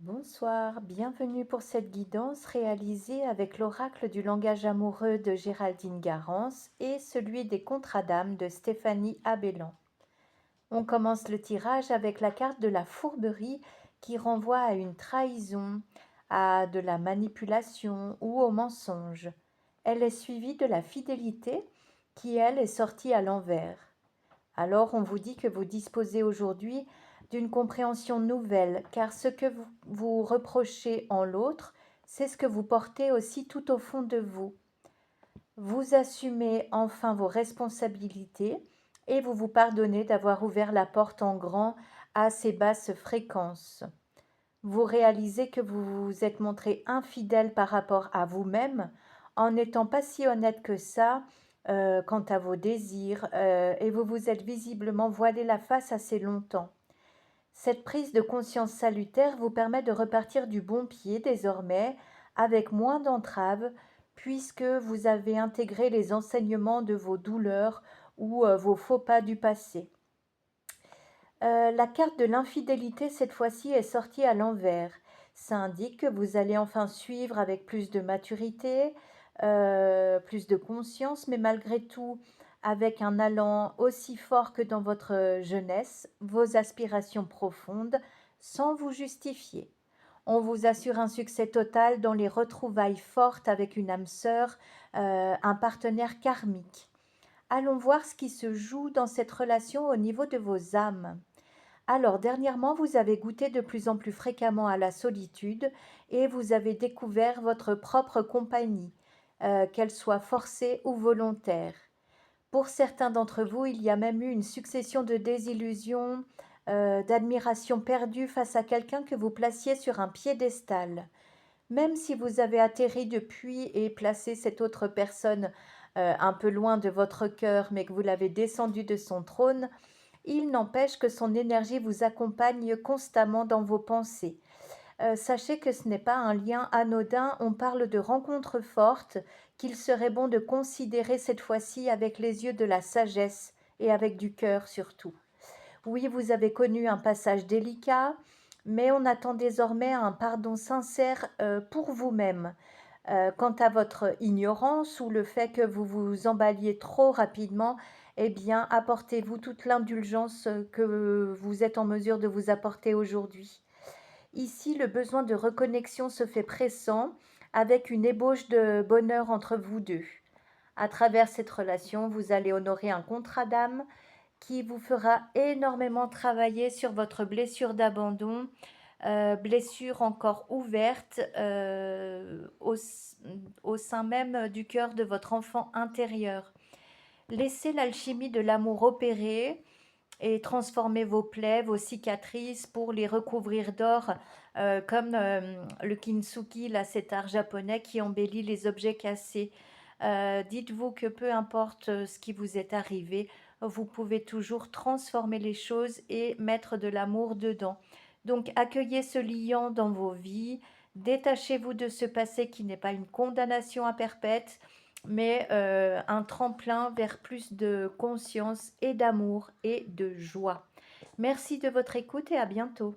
Bonsoir, bienvenue pour cette guidance réalisée avec l'oracle du langage amoureux de Géraldine Garance et celui des contrats d'âme de Stéphanie Abellan. On commence le tirage avec la carte de la fourberie qui renvoie à une trahison, à de la manipulation ou au mensonge. Elle est suivie de la fidélité qui, elle, est sortie à l'envers. Alors on vous dit que vous disposez aujourd'hui d'une compréhension nouvelle, car ce que vous reprochez en l'autre, c'est ce que vous portez aussi tout au fond de vous. Vous assumez enfin vos responsabilités et vous vous pardonnez d'avoir ouvert la porte en grand à ces basses fréquences. Vous réalisez que vous vous êtes montré infidèle par rapport à vous-même en n'étant pas si honnête que ça quant à vos désirs et vous vous êtes visiblement voilé la face assez longtemps. Cette prise de conscience salutaire vous permet de repartir du bon pied désormais avec moins d'entraves puisque vous avez intégré les enseignements de vos douleurs ou vos faux pas du passé. La carte de l'infidélité, cette fois-ci, est sortie à l'envers. Ça indique que vous allez enfin suivre avec plus de maturité, plus de conscience, mais malgré tout, avec un allant aussi fort que dans votre jeunesse, vos aspirations profondes, sans vous justifier. On vous assure un succès total dans les retrouvailles fortes avec une âme sœur, un partenaire karmique. Allons voir ce qui se joue dans cette relation au niveau de vos âmes. Alors, dernièrement, vous avez goûté de plus en plus fréquemment à la solitude et vous avez découvert votre propre compagnie, qu'elle soit forcée ou volontaire. Pour certains d'entre vous, il y a même eu une succession de désillusions, d'admiration perdue face à quelqu'un que vous placiez sur un piédestal. Même si vous avez atterri depuis et placé cette autre personne un peu loin de votre cœur, mais que vous l'avez descendu de son trône, il n'empêche que son énergie vous accompagne constamment dans vos pensées. Sachez que ce n'est pas un lien anodin, on parle de rencontres fortes qu'il serait bon de considérer cette fois-ci avec les yeux de la sagesse et avec du cœur surtout. Oui, vous avez connu un passage délicat, mais on attend désormais un pardon sincère pour vous-même. Quant à votre ignorance ou le fait que vous vous emballiez trop rapidement, eh bien, apportez-vous toute l'indulgence que vous êtes en mesure de vous apporter aujourd'hui. Ici, le besoin de reconnexion se fait pressant avec une ébauche de bonheur entre vous deux. À travers cette relation, vous allez honorer un contrat d'âme qui vous fera énormément travailler sur votre blessure d'abandon, blessure encore ouverte au sein même du cœur de votre enfant intérieur. Laissez l'alchimie de l'amour opérer et transformer vos plaies, vos cicatrices pour les recouvrir d'or, comme le kintsugi, là, cet art japonais qui embellit les objets cassés. Dites-vous que peu importe ce qui vous est arrivé, vous pouvez toujours transformer les choses et mettre de l'amour dedans. Donc accueillez ce liant dans vos vies, détachez-vous de ce passé qui n'est pas une condamnation à perpète, mais un tremplin vers plus de conscience et d'amour et de joie. Merci de votre écoute et à bientôt.